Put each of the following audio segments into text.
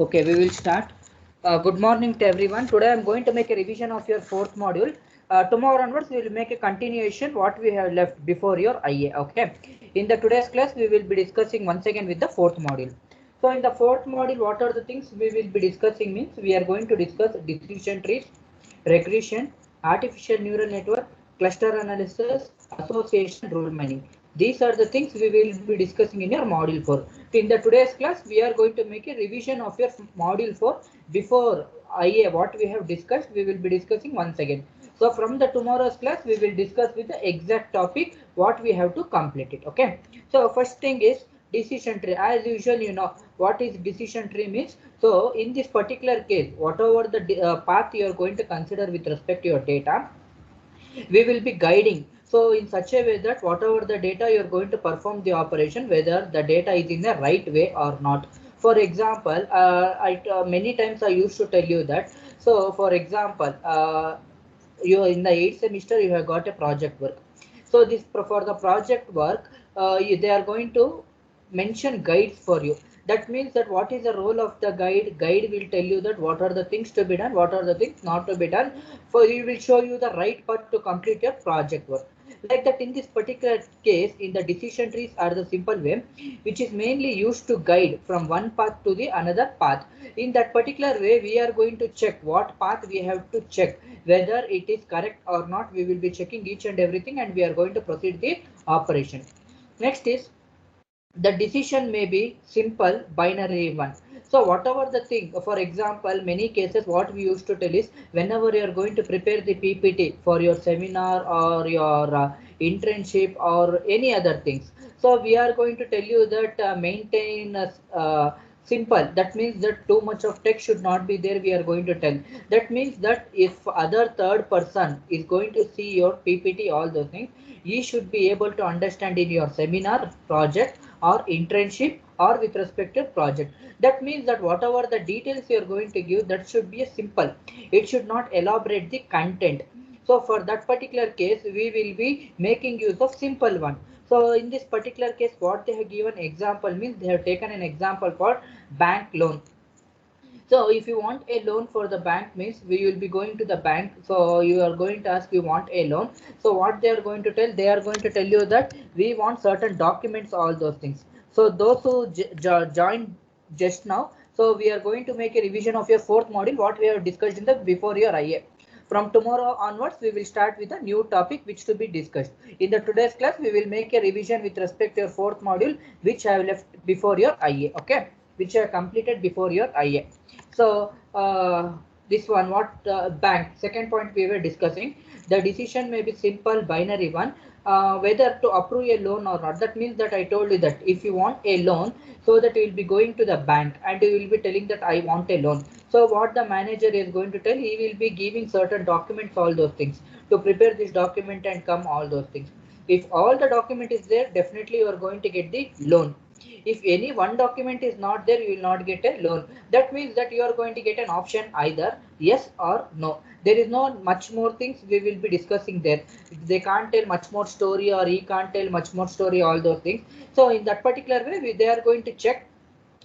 Okay, we will start. Good morning to everyone. Today I'm going to make a revision of your fourth module. Tomorrow onwards we will make a continuation what we have left before your IA. Okay. In the today's class we will be discussing once again with the fourth module. So in the fourth module, what are the things we will be discussing means we are going to discuss decision trees, regression, artificial neural network, cluster analysis, association, rule mining. These are the things we will be discussing in your module 4. In the today's class, we are going to make a revision of your module 4 before IA. What we have discussed, we will be discussing once again. So from the tomorrow's class, we will discuss with the exact topic what we have to complete it. Okay. So first thing is decision tree. As usual, you know what is decision tree means. So in this particular case, whatever the path you are going to consider with respect to your data, we will be guiding. So in such a way that whatever the data you are going to perform the operation, whether the data is in the right way or not. For example, many times I used to tell you that. So for example, you in the 8th semester you have got a project work. So this for the project work, they are going to mention guides for you. That means that what is the role of the guide? Guide will tell you that what are the things to be done, what are the things not to be done. For he will show you the right path to complete your project work. Like that in this particular case, in the decision trees are the simple way, which is mainly used to guide from one path to the another path. In that particular way, we are going to check what path we have to check, whether it is correct or not. We will be checking each and everything and we are going to proceed the operation. Next is the decision may be simple binary one. So whatever the thing, for example, many cases what we used to tell is whenever you are going to prepare the PPT for your seminar or your internship or any other things, so we are going to tell you that maintain simple. That means that too much of text should not be there. We are going to tell. That means that if other third person is going to see your PPT, all those things, you should be able to understand in your seminar, project or internship or with respect to project. That means that whatever the details you are going to give, that should be a simple. It should not elaborate the content. So for that particular case, we will be making use of simple one. So in this particular case, what they have given example means they have taken an example for bank loan. So if you want a loan for the bank means we will be going to the bank. So you are going to ask you want a loan. So what they are going to tell, they are going to tell you that we want certain documents, all those things. So those who joined just now, so we are going to make a revision of your fourth module, what we have discussed in the before your IA. From tomorrow onwards, we will start with a new topic which to be discussed. In the today's class, we will make a revision with respect to your fourth module, which I have left before your IA. Okay, which I completed before your IA. So this one, what bank? Second point we were discussing. The decision may be simple binary one, whether to approve a loan or not. That means that I told you that if you want a loan, so that you will be going to the bank and you will be telling that I want a loan. So what the manager is going to tell, he will be giving certain documents, all those things to prepare this document and come all those things. If all the document is there, definitely you are going to get the loan. If any one document is not there, you will not get a loan. That means that you are going to get an option either yes or no. There is no much more things we will be discussing there. They can't tell much more story or he can't tell much more story, all those things. So in that particular way, they are going to check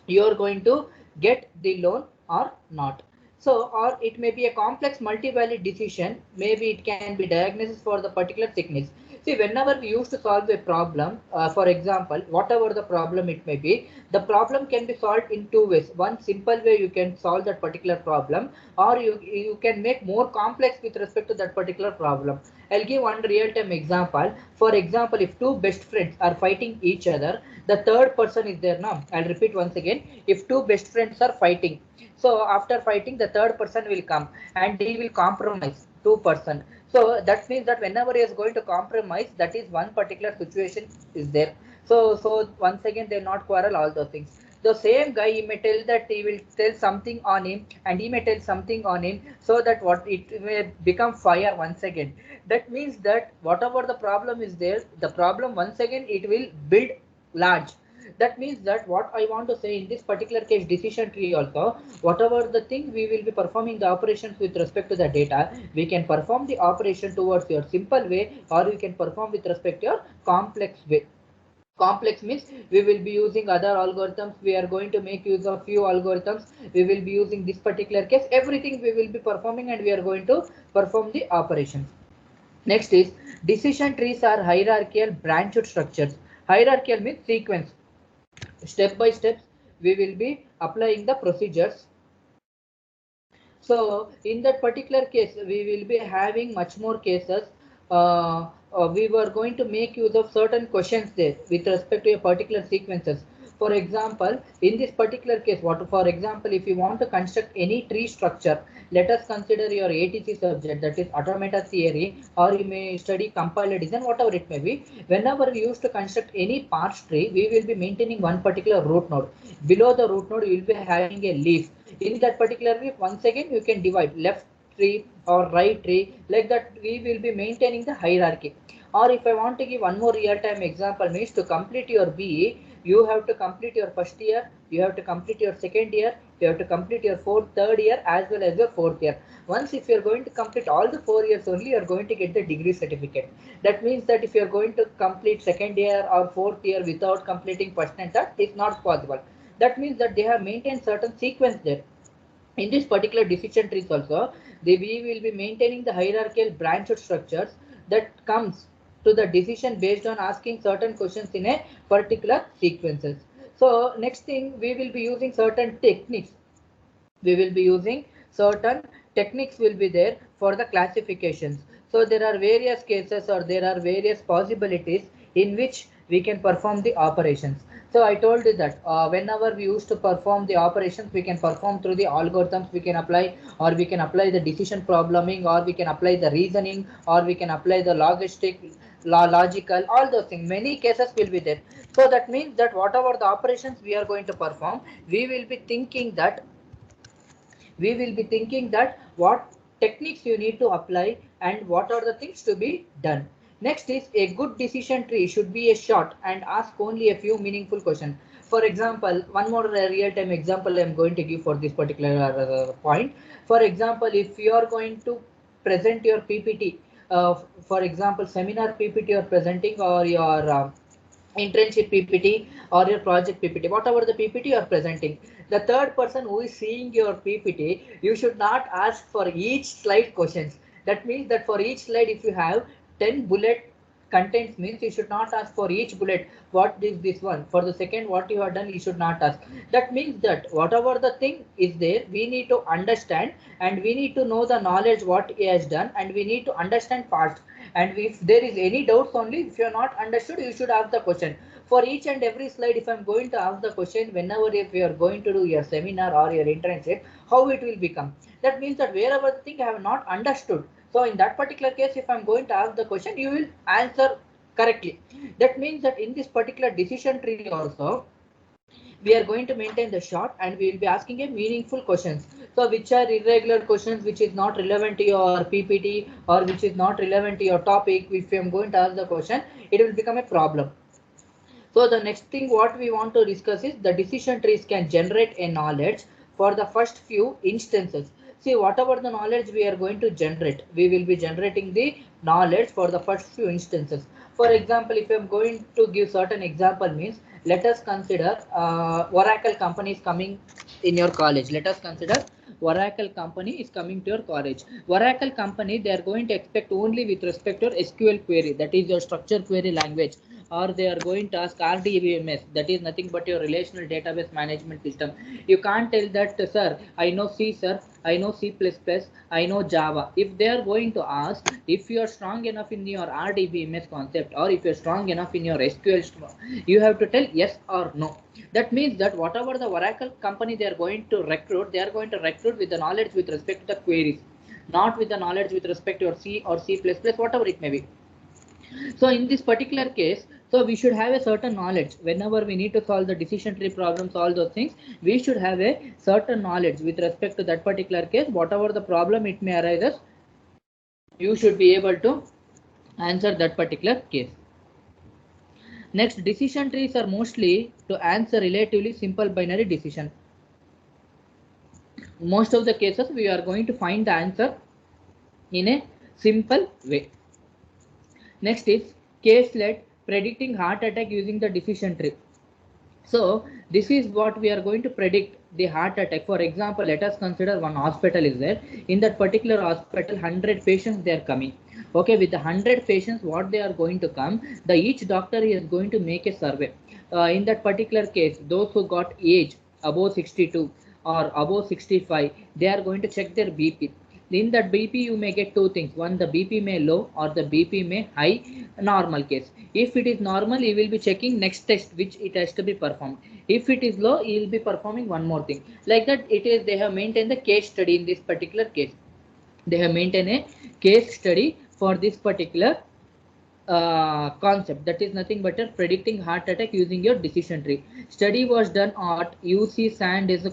you are going to get the loan or not. So, or it may be a complex multi-valid decision. Maybe it can be diagnosis for the particular sickness. See, whenever we used to solve a problem, for example, whatever the problem it may be, the problem can be solved in two ways. One simple way you can solve that particular problem, or you can make more complex with respect to that particular problem. I'll give one real-time example. For example, if two best friends are fighting each other, the third person is there now. I'll repeat once again. If two best friends are fighting, so after fighting, the third person will come and he will compromise two-person. So that means that whenever he is going to compromise, that is one particular situation is there. So once again, they'll not quarrel, all those things. The same guy, he may tell that he will tell something on him and he may tell something on him, so that what it may become fire once again. That means that whatever the problem is there, the problem once again it will build large. That means that what I want to say in this particular case decision tree also, whatever the thing we will be performing the operations with respect to the data, we can perform the operation towards your simple way or you can perform with respect to your complex way. Complex means we will be using other algorithms. We are going to make use of few algorithms. We will be using this particular case. Everything we will be performing, and we are going to perform the operations. Next is decision trees are hierarchical branched structures. Hierarchical means sequence. Step by step, we will be applying the procedures. So in that particular case, we will be having much more cases. We were going to make use of certain questions there with respect to a particular sequences. For example, in this particular case, what for example, if you want to construct any tree structure, let us consider your ATC subject, that is automata theory, or you may study compiler design, whatever it may be. Whenever we used to construct any parse tree, we will be maintaining one particular root node. Below the root node, you will be having a leaf. In that particular leaf, once again, you can divide left tree or right tree, like that we will be maintaining the hierarchy. Or if I want to give one more real-time example, means to complete your BE, you have to complete your first year, you have to complete your second year, you have to complete your third year as well as your fourth year. Once if you are going to complete all the 4 years only, you are going to get the degree certificate. That means that if you are going to complete second year or fourth year without completing first and third, it's not possible. That means that they have maintained certain sequence there. In this particular decision trees also, we will be maintaining the hierarchical branched structures that comes to the decision based on asking certain questions in a particular sequences. So next thing, we will be using certain techniques. We will be using certain techniques will be there for the classifications. So there are various cases, or there are various possibilities in which we can perform the operations. So I told you that whenever we used to perform the operations, we can perform through the algorithms, we can apply, or we can apply the decision problemming, or we can apply the reasoning, or we can apply the logistic, logical, all those things. Many cases will be there. So that means that whatever the operations we are going to perform, we will be thinking that what techniques you need to apply and what are the things to be done. Next is a good decision tree should be a short and ask only a few meaningful questions. For example, one more real-time example I am going to give for this particular point. For example, if you are going to present your PPT, for example, seminar PPT you are presenting, or your internship PPT or your project PPT, whatever the PPT you are presenting, the third person who is seeing your PPT, you should not ask for each slide questions. That means that for each slide, if you have 10 bullet contents, means you should not ask for each bullet what is this one. For the second, what you have done, you should not ask. That means that whatever the thing is there, we need to understand, and we need to know the knowledge what he has done, and we need to understand fast. And if there is any doubts only, if you are not understood, you should ask the question. For each and every slide, if I'm going to ask the question, whenever if you are going to do your seminar or your internship, how it will become? That means that wherever the thing I have not understood, so in that particular case, if I'm going to ask the question, you will answer correctly. That means that in this particular decision tree also, we are going to maintain the short, and we will be asking a meaningful questions. So which are irregular questions, which is not relevant to your PPT, or which is not relevant to your topic, if I am going to ask the question, it will become a problem. So the next thing what we want to discuss is the decision trees can generate a knowledge for the first few instances. See, whatever the knowledge we are going to generate, we will be generating the knowledge for the first few instances. For example, if I am going to give certain example, means let us consider Oracle company is coming in your college. Let us consider Oracle company is coming to your college. Oracle company, they are going to expect only with respect to your SQL query, that is your structure query language, or they are going to ask RDBMS, that is nothing but your relational database management system. You can't tell that, sir, I know C, sir, I know C++, I know Java. If they are going to ask, if you are strong enough in your RDBMS concept, or if you are strong enough in your SQL, you have to tell yes or no. That means that whatever the Oracle company they are going to recruit, they are going to recruit with the knowledge with respect to the queries, not with the knowledge with respect to your C or C++, whatever it may be. So in this particular case, so we should have a certain knowledge whenever we need to solve the decision tree problems, all those things, we should have a certain knowledge with respect to that particular case. Whatever the problem it may arise, you should be able to answer that particular case. Next, decision trees are mostly to answer relatively simple binary decision. Most of the cases we are going to find the answer in a simple way. Next is case-led predicting heart attack using the decision tree. So this is what we are going to predict the heart attack. For example, let us consider one hospital is there. In that particular hospital, 100 patients they are coming. Okay, with the 100 patients, what they are going to come, the each doctor is going to make a survey. In that particular case, those who got age above 62 or above 65, they are going to check their BP. In that BP, you may get two things. One, the BP may low or the BP may high, normal case. If it is normal, you will be checking next test which it has to be performed. If it is low, you will be performing one more thing. Like that, it is they have maintained the case study in this particular case. They have maintained a case study for this particular concept, that is nothing but a predicting heart attack using your decision tree. Study was done at UC Sand is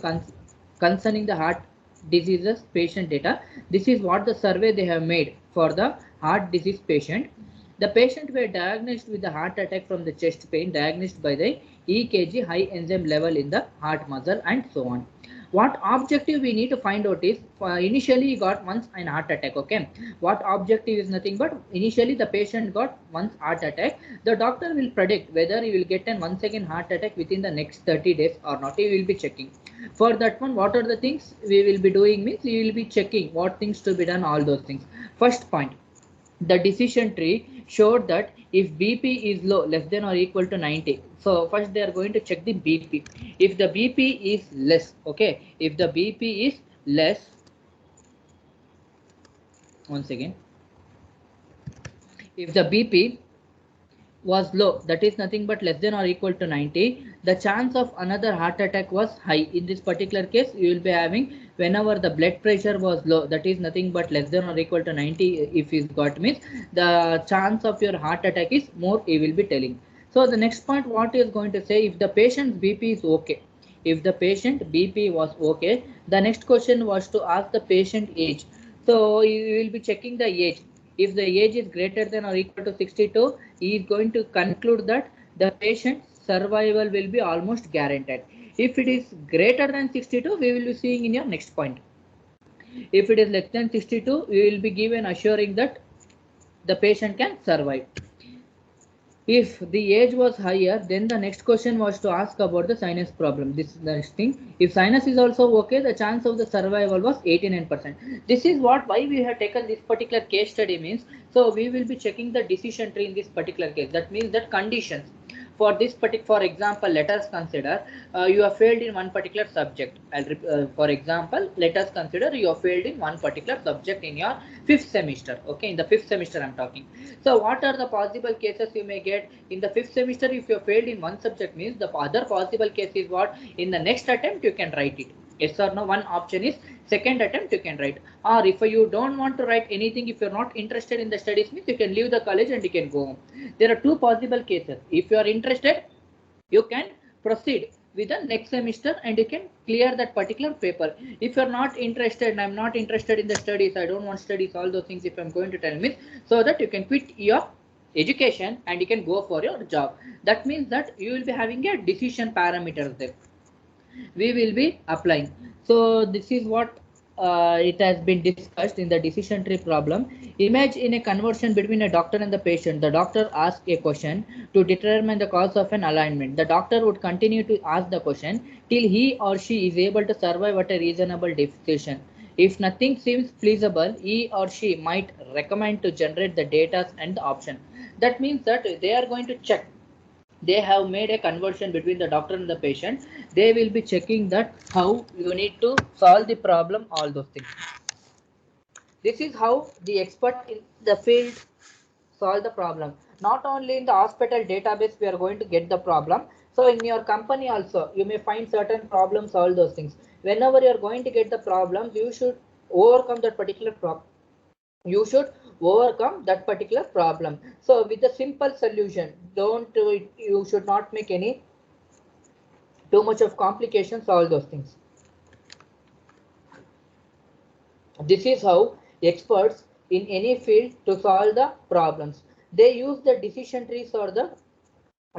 concerning the heart diseases patient data. This is what the survey they have made for the heart disease patient. The patient were diagnosed with the heart attack from the chest pain diagnosed by the EKG, high enzyme level in the heart muscle, and so on. What objective we need to find out is, initially he got once an heart attack. Okay, what objective is nothing but initially the patient got once heart attack. The doctor will predict whether he will get an once again heart attack within the next 30 days or not. He will be checking. For that one, what are the things we will be doing means we will be checking what things to be done, all those things. First point, the decision tree showed that if BP is low, less than or equal to 90. So first they are going to check the BP. If the BP is less, okay, if the BP is less, once again, if the BP was low, that is nothing but less than or equal to 90, the chance of another heart attack was high. In this particular case, you will be having whenever the blood pressure was low, that is nothing but less than or equal to 90, if is got means the chance of your heart attack is more, he will be telling. So the next point, what is going to say, if the patient's BP is okay, if the patient BP was okay, the next question was to ask the patient age. So you will be checking the age. If the age is greater than or equal to 62, he is going to conclude that the patient's survival will be almost guaranteed. If it is greater than 62, we will be seeing in your next point. If it is less than 62, we will be given assuring that the patient can survive. If the age was higher, then the next question was to ask about the sinus problem. This is the next thing. If sinus is also okay, the chance of the survival was 89%. This is what why we have taken this particular case study means. So we will be checking the decision tree in this particular case. That means that conditions. For this particular, for example, let us consider you have failed in one particular subject. For example, let us consider you have failed in one particular subject in your 5th semester. Okay, in the 5th semester I'm talking. So what are the possible cases you may get in the 5th semester? If you failed in one subject means the other possible case is what, in the next attempt you can write it. Yes or no? One option is second attempt you can write, or if you don't want to write anything, if you're not interested in the studies means you can leave the college and you can go home. There are two possible cases. If you are interested, you can proceed with the next semester and you can clear that particular paper. If you're not interested, and I'm not interested in the studies, I don't want studies, all those things if I'm going to tell me, so that you can quit your education and you can go for your job. That means that you will be having a decision parameters there we will be applying. So this is what it has been discussed in the decision tree problem. Image in a conversation between a doctor and the patient. The doctor asks a question to determine the cause of an alignment. The doctor would continue to ask the question till he or she is able to survive at a reasonable decision. If nothing seems feasible, he or she might recommend to generate the data and the option. That means that they are going to check, they have made a conversion between the doctor and the patient. They will be checking that how you need to solve the problem, all those things. This is how the expert in the field solve the problem. Not only in the hospital database we are going to get the problem, so in your company also you may find certain problems, all those things. Whenever you are going to get the problems, you should overcome that particular problem. You should overcome that particular problem. So with a simple solution, don't do it, you should not make any too much of complications, all those things. This is how experts in any field to solve the problems. They use the decision trees or the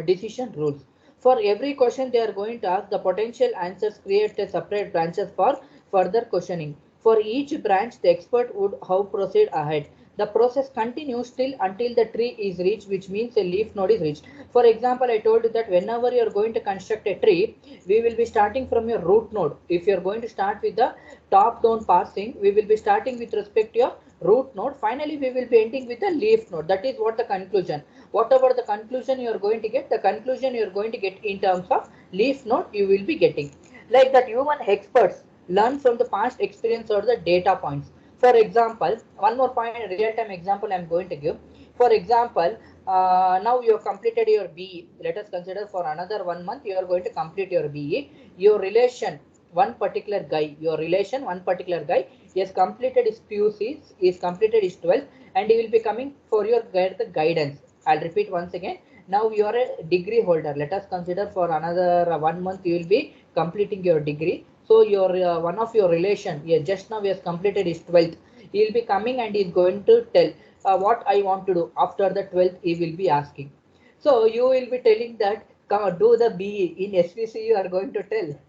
decision rules. For every question they are going to ask, the potential answers create a separate branches for further questioning. For each branch, the expert would how proceed ahead. The process continues till until the tree is reached, which means a leaf node is reached. For example, I told you that whenever you are going to construct a tree, we will be starting from your root node. If you are going to start with the top down passing, we will be starting with respect to your root node. Finally, we will be ending with the leaf node. That is what the conclusion. Whatever the conclusion you are going to get, the conclusion you are going to get in terms of leaf node, you will be getting. Like that, human experts learn from the past experience or the data points. For example, one more point, real-time example I'm going to give. For example, now you have completed your BE. Let us consider for another 1 month you are going to complete your BE. Your relation, one particular guy, one particular guy, he has completed his PUC, he has completed his 12th, and he will be coming for your guidance. I'll repeat once again. Now you are a degree holder. Let us consider for another 1 month you will be completing your degree. So your one of your relation, yeah, just now he has completed his 12th. He will be coming and he is going to tell what I want to do after the 12th. He will be asking. So you will be telling that come do the BE in SVC. You are going to tell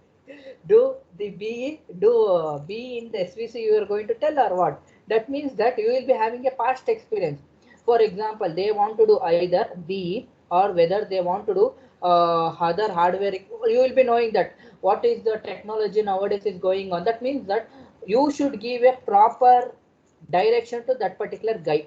do the BE do BE in the SVC. You are going to tell or what? That means that you will be having a past experience. For example, they want to do either BE or whether they want to do other hardware. You will be knowing that what is the technology nowadays is going on. That means that you should give a proper direction to that particular guy.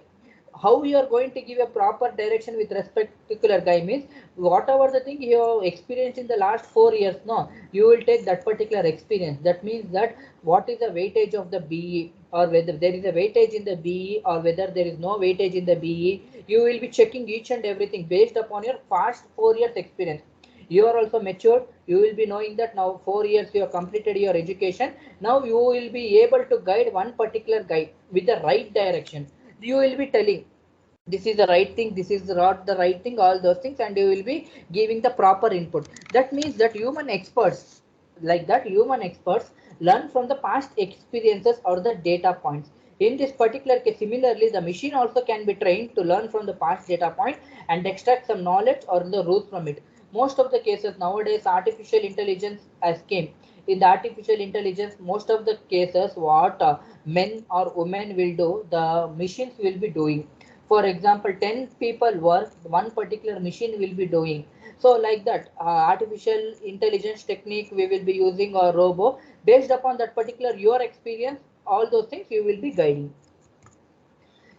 How you are going to give a proper direction with respect to particular guy means whatever the thing you have experienced in the last 4 years, no, you will take that particular experience. That means that what is the weightage of the BE, or whether there is a weightage in the BE or whether there is no weightage in the BE. You will be checking each and everything based upon your past 4 years experience. You are also matured. You will be knowing that now 4 years you have completed your education. Now you will be able to guide one particular guy with the right direction. You will be telling this is the right thing, this is not the right thing, all those things, and you will be giving the proper input. That means that human experts, human experts learn from the past experiences or the data points. In this particular case, similarly, the machine also can be trained to learn from the past data point and extract some knowledge or the rules from it. Most of the cases nowadays, artificial intelligence has came. In the artificial intelligence, most of the cases, what men or women will do, the machines will be doing. For example, 10 people work, one particular machine will be doing. So like that, artificial intelligence technique we will be using or robo based upon that particular your experience, all those things you will be guiding.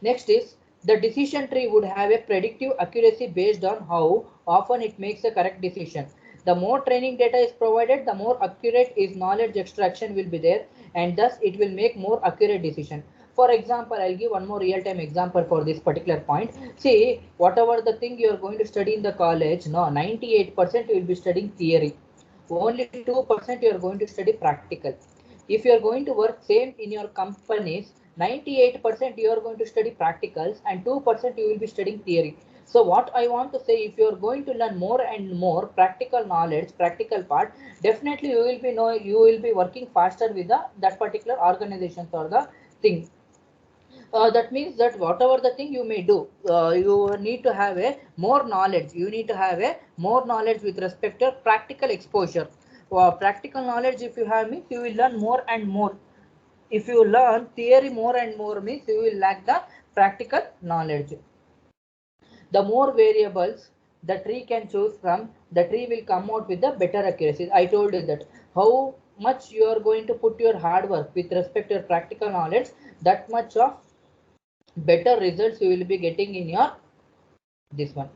Next is the decision tree would have a predictive accuracy based on how often it makes a correct decision. The more training data is provided, the more accurate is knowledge extraction will be there, and thus it will make more accurate decision. For example, I'll give one more real-time example for this particular point. See, whatever the thing you are going to study in the college, no, 98% you will be studying theory. Only 2% you are going to study practical. If you are going to work same in your companies, 98% you are going to study practicals and 2% you will be studying theory. So what I want to say, if you are going to learn more and more practical knowledge, practical part, definitely you will be working faster with the that particular organizations or the thing. That means that whatever the thing you may do, you need to have a more knowledge. You need to have a more knowledge with respect to practical exposure. Practical knowledge, if you have means you will learn more and more. If you learn theory more and more means you will lack the practical knowledge. The more variables the tree can choose from, the tree will come out with the better accuracy. I told you that how much you are going to put your hard work with respect to your practical knowledge, that much of better results you will be getting in your this one.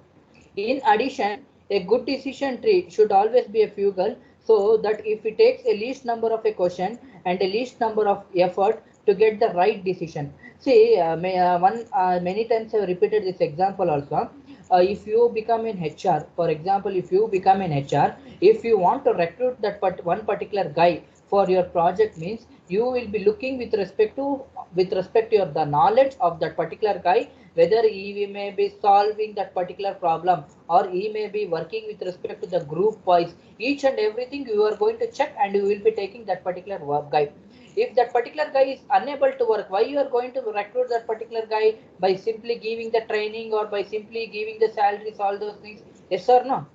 In addition, a good decision tree should always be a frugal, so that if it takes a least number of a question and a least number of effort to get the right decision. See, many times I have repeated this example also. If you become an HR, for example, if you become an HR, if you want to recruit that one particular guy for your project means you will be looking with respect to your the knowledge of that particular guy, whether he may be solving that particular problem or he may be working with respect to the group wise. Each and everything you are going to check and you will be taking that particular work guy. If that particular guy is unable to work, why you are going to recruit that particular guy? By simply giving the training or by simply giving the salaries, all those things? Yes or no?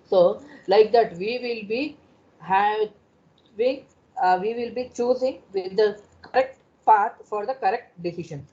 So like that we will be having we will be choosing with the correct path for the correct decision.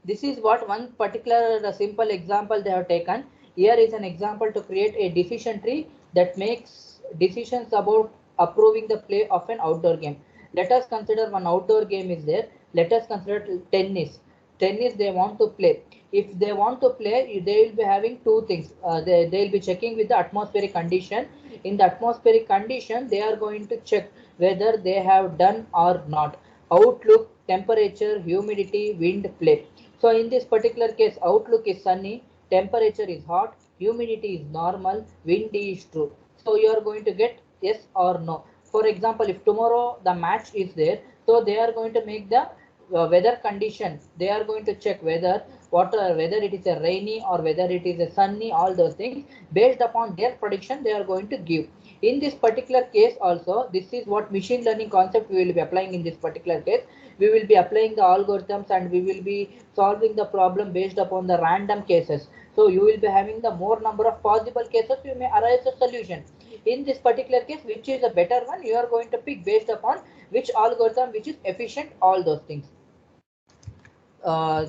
This is what one particular simple example they have taken. Here is an example to create a decision tree that makes decisions about approving the play of an outdoor game. Let us consider one outdoor game is there. Let us consider tennis. Tennis they want to play. If they want to play, they will be having two things. They will be checking with the atmospheric condition. In the atmospheric condition, they are going to check whether they have done or not. Outlook, temperature, humidity, wind, play. So in this particular case, outlook is sunny, temperature is hot, humidity is normal, windy is true. So you are going to get yes or no. For example, if tomorrow the match is there, so they are going to make the weather condition. They are going to check whether it is a rainy or whether it is a sunny, all those things based upon their prediction they are going to give. In this particular case also, this is what machine learning concept we will be applying in this particular case. We will be applying the algorithms and we will be solving the problem based upon the random cases. So you will be having the more number of possible cases, you may arise a solution. In this particular case, which is a better one, you are going to pick based upon which algorithm which is efficient, all those things.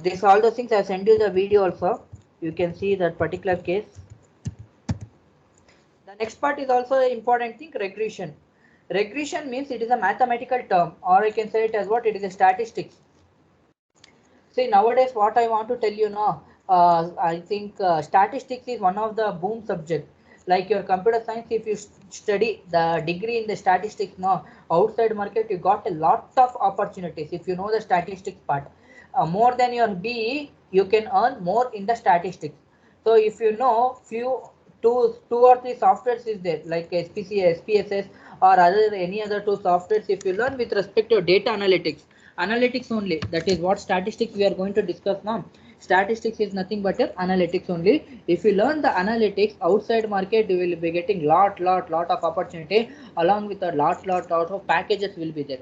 This all those things I send you the video also. You can see that particular case. The next part is also an important thing, regression. Regression means it is a mathematical term, or I can say it as what it is a statistics. See, nowadays what I want to tell you now, I think statistics is one of the boom subject. Like your computer science, if you study the degree in the statistics now, outside market you got a lot of opportunities. If you know the statistics part, more than your BE, you can earn more in the statistics. So if you know two or three softwares is there like SPC, SPSS or other any other two softwares, if you learn with respect to data analytics only, that is what statistics we are going to discuss now. Statistics is nothing but analytics only. If you learn the analytics outside market, you will be getting lot of opportunity along with a lot of packages will be there.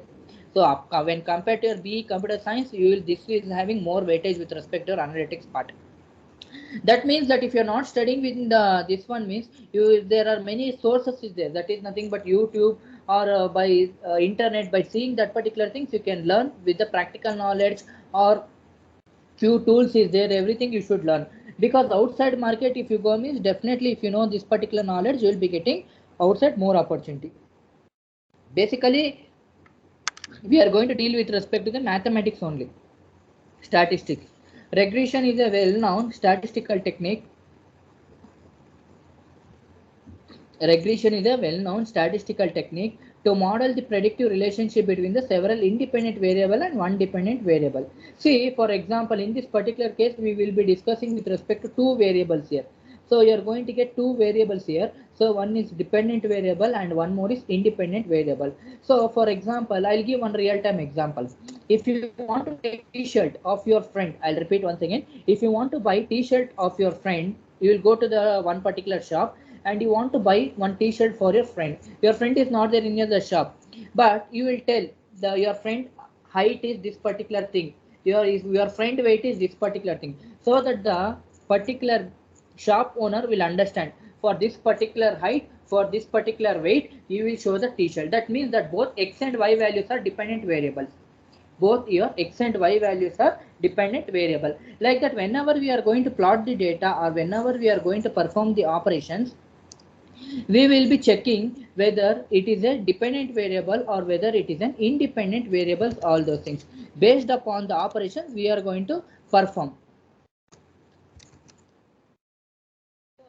So when compared to your BE computer science, you will this is having more weightage with respect to your analytics part. That means that if you're not studying within this one means you there are many sources is there, that is nothing but YouTube or by internet. By seeing that particular things you can learn with the practical knowledge, or few tools is there, everything you should learn. Because outside market if you go means definitely if you know this particular knowledge you will be getting outside more opportunity. Basically we are going to deal with respect to the mathematics only. Statistics. Regression is a well-known statistical technique. Regression is a well-known statistical technique to model the predictive relationship between the several independent variable and one dependent variable. See, for example, in this particular case, we will be discussing with respect to two variables here. So you are going to get two variables here. So one is dependent variable and one more is independent variable. So for example, I'll give one real-time example. If you want to take t-shirt of your friend, I'll repeat once again. If you want to buy t-shirt of your friend, you will go to the one particular shop and you want to buy one t-shirt for your friend. Your friend is not there in the shop, but you will tell your friend height is this particular thing. Your friend weight is this particular thing, so that the particular shop owner will understand for this particular height, for this particular weight, you will show the t-shirt. That means that both x and y values are dependent variables. Both your x and y values are dependent variable. Like that, whenever we are going to plot the data or whenever we are going to perform the operations, we will be checking whether it is a dependent variable or whether it is an independent variable, all those things. Based upon the operation we are going to perform.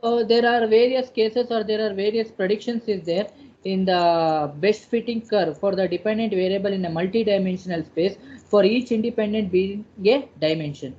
So there are various cases or there are various predictions is there in the best fitting curve for the dependent variable in a multi-dimensional space for each independent being a dimension.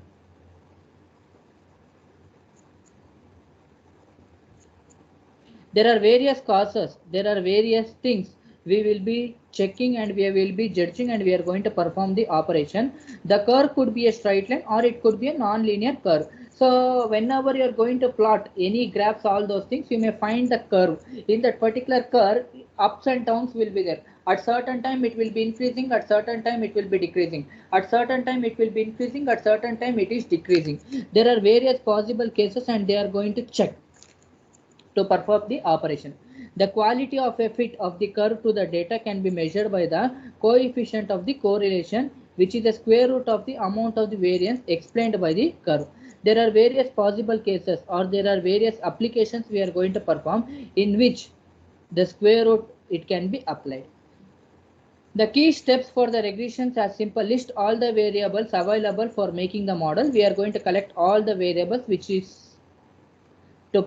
There are various causes, there are various things we will be checking and we will be judging and we are going to perform the operation. The curve could be a straight line or it could be a non-linear curve. So whenever you are going to plot any graphs, all those things, you may find the curve. In that particular curve, ups and downs will be there. At certain time it will be increasing, at certain time it will be decreasing. At certain time it will be increasing, at certain time it is decreasing. There are various possible cases and they are going to check to perform the operation. The quality of a fit of the curve to the data can be measured by the coefficient of the correlation which is the square root of the amount of the variance explained by the curve. There are various possible cases, or there are various applications we are going to perform in which the square root it can be applied. The key steps for the regressions are simple. List all the variables available for making the model. We are going to collect all the variables which is to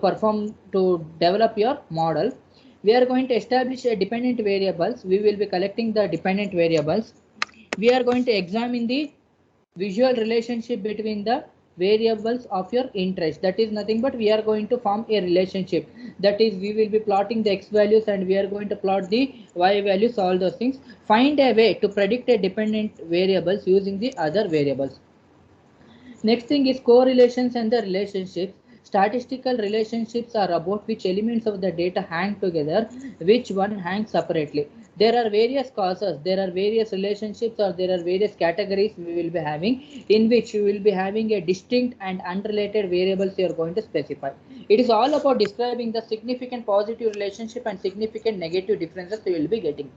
develop your model. We are going to establish a dependent variables. We will be collecting the dependent variables. We are going to examine the visual relationship between the variables of your interest. That is nothing but we are going to form a relationship. That is, we will be plotting the x values and we are going to plot the y values, all those things. Find a way to predict a dependent variables using the other variables. Next thing is correlations and the relationships. Statistical relationships are about which elements of the data hang together, which one hangs separately. There are various causes, there are various relationships, or there are various categories we will be having, in which you will be having a distinct and unrelated variables you are going to specify. It is all about describing the significant positive relationship and significant negative differences you will be getting.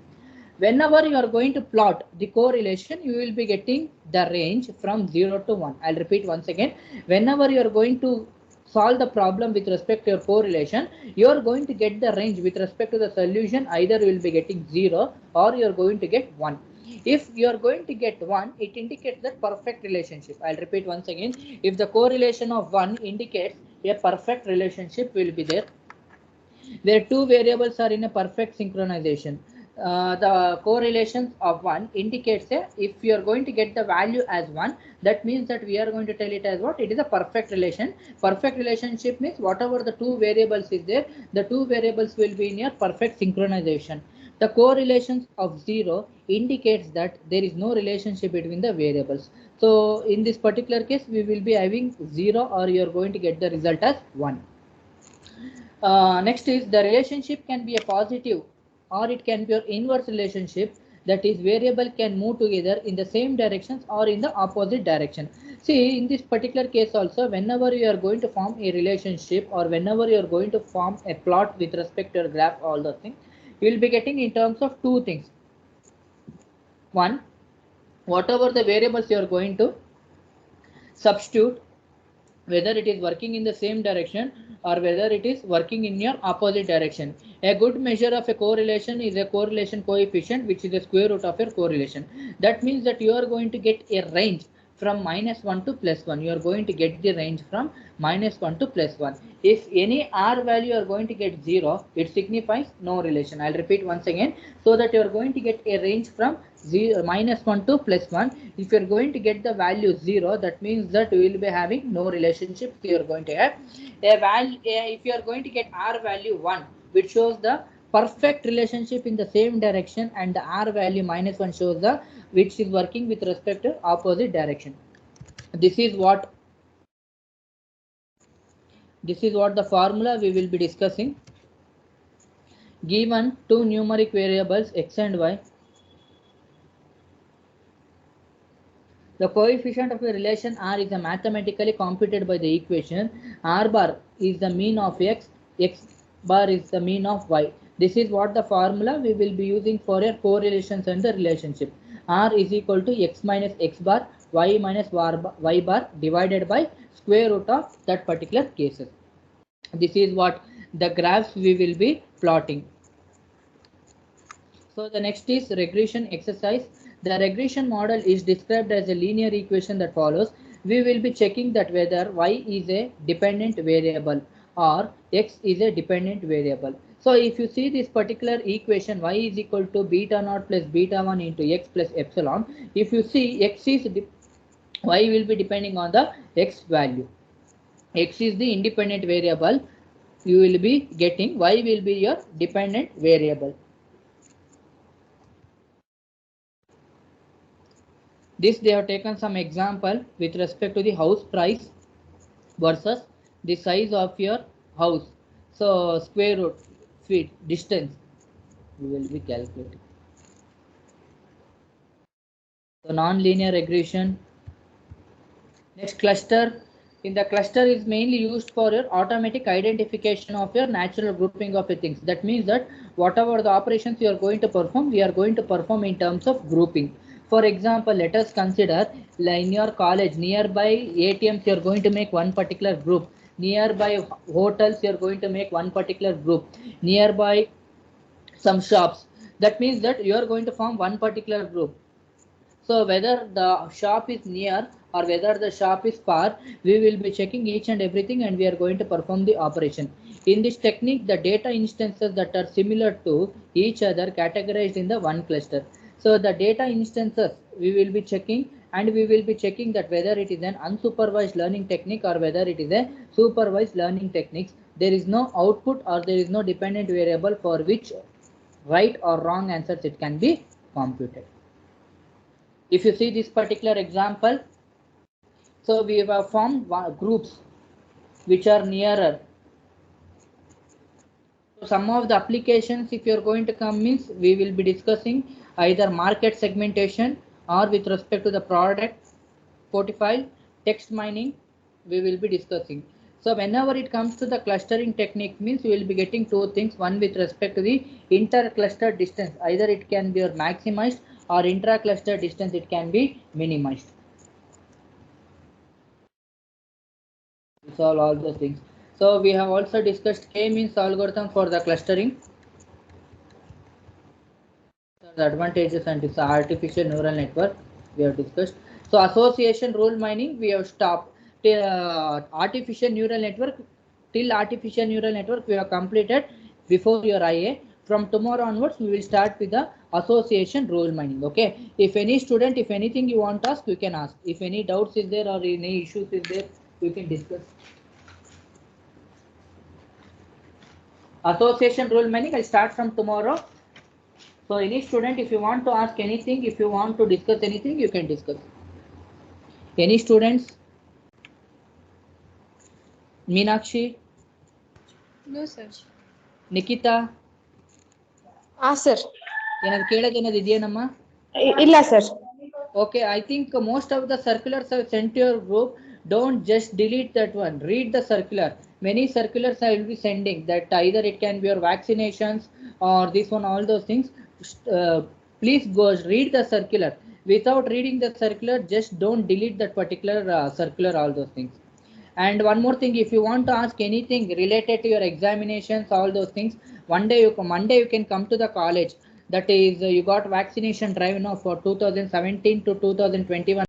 Whenever you are going to plot the correlation, you will be getting the range from 0 to 1. I'll repeat once again. Whenever you are going to solve the problem with respect to your correlation, you are going to get the range with respect to the solution. Either you will be getting 0 or you are going to get 1. If you are going to get 1, it indicates that perfect relationship. I'll repeat once again. If the correlation of 1 indicates a perfect relationship will be there, where two variables are in a perfect synchronization. The correlations of 1 indicates if you are going to get the value as 1, that means that we are going to tell it as what? It is a perfect relation. Perfect relationship means whatever the two variables is there, the two variables will be in a perfect synchronization. The correlations of 0 indicates that there is no relationship between the variables. So in this particular case, we will be having 0 or you are going to get the result as 1. Next is the relationship can be a positive or it can be your inverse relationship, that is variable can move together in the same directions or in the opposite direction. See, in this particular case also, whenever you are going to form a relationship or whenever you are going to form a plot with respect to your graph, all those things, you will be getting in terms of two things. One, whatever the variables you are going to substitute, whether it is working in the same direction or whether it is working in your opposite direction. A good measure of a correlation is a correlation coefficient, which is the square root of your correlation. That means that you are going to get a range from -1 to +1. You are going to get the range from -1 to +1. If any r value you are going to get 0, it signifies no relation. I'll repeat once again, so that you are going to get a range from -1 to +1. If you are going to get the value 0, that means that you will be having no relationship. You are going to have a value. If you are going to get r value 1, which shows the perfect relationship in the same direction, and the r value -1 shows the which is working with respect to opposite direction. This is what the formula we will be discussing. Given two numeric variables x and y, the coefficient of a relation r is mathematically computed by the equation r bar is the mean of x, x bar is the mean of y. This is what the formula we will be using for your correlations and the relationship. R is equal to x minus x bar, y minus y bar divided by square root of that particular cases. This is what the graphs we will be plotting. So the next is regression exercise. The regression model is described as a linear equation that follows. We will be checking that whether y is a dependent variable or x is a dependent variable. So if you see this particular equation, y is equal to beta naught plus beta 1 into x plus epsilon. If you see x is y will be depending on the x value. X is the independent variable you will be getting, y will be your dependent variable. This they have taken some example with respect to the house price versus the size of your house. So square root, feet, distance we will be calculating. So non-linear regression. Next, cluster. In the cluster is mainly used for your automatic identification of your natural grouping of things. That means that whatever the operations you are going to perform, we are going to perform in terms of grouping. For example, let us consider in your college, nearby ATMs, you are going to make one particular group. Nearby hotels, you are going to make one particular group. Nearby some shops. That means that you are going to form one particular group. So whether the shop is near or whether the shop is far, we will be checking each and everything and we are going to perform the operation. In this technique, the data instances that are similar to each other categorized in the one cluster. So the data instances we will be checking, and we will be checking that whether it is an unsupervised learning technique or whether it is a supervised learning techniques. There is no output or there is no dependent variable for which right or wrong answers it can be computed. If you see this particular example, so we have formed groups which are nearer. So some of the applications, if you are going to come, means we will be discussing either market segmentation or with respect to the product profile, text mining, we will be discussing. So whenever it comes to the clustering technique, means we will be getting two things. One with respect to the inter-cluster distance, either it can be maximized or intra-cluster distance it can be minimized. Solve all those things. So we have also discussed K-means algorithm for the clustering. The advantages and its artificial neural network we have discussed. So association rule mining we have stopped. Artificial neural network, till artificial neural network we have completed before your IA. From tomorrow onwards we will start with the association rule mining. Okay. If any student, if anything you want to ask, you can ask. If any doubts is there or any issues is there, we can discuss. Association rule mining, I'll start from tomorrow. So any student, if you want to ask anything, if you want to discuss anything, you can discuss. Any students? Meenakshi? No, sir. Nikita? Sir. Illa, sir. Okay, I think most of the circulars have sent to your group. Don't just delete that one. Read the circular. Many circulars I will be sending that either it can be your vaccinations or this one, all those things. Please go read the circular. Without reading the circular, just don't delete that particular circular, all those things. And one more thing, if you want to ask anything related to your examinations, all those things, Monday you can come to the college. That is, you got vaccination drive now for 2017 to 2021.